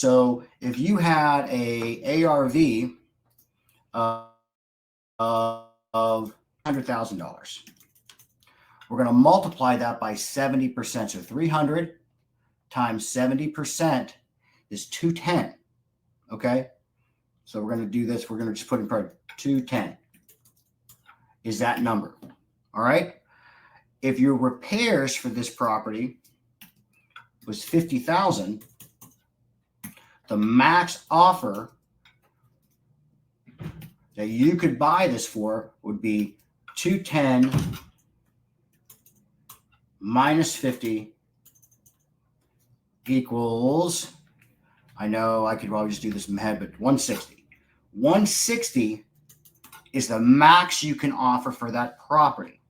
So if you had a ARV of $100,000, we're going to multiply that by 70%. So 300 times 70% is 210. Okay. So we're going to do this. We're going to just put in front 210 is that number. All right. If your repairs for this property was 50,000, the max offer that you could buy this for would be 210 minus 50 equals, I know I could probably just do this in my head, but 160. 160 is the max you can offer for that property.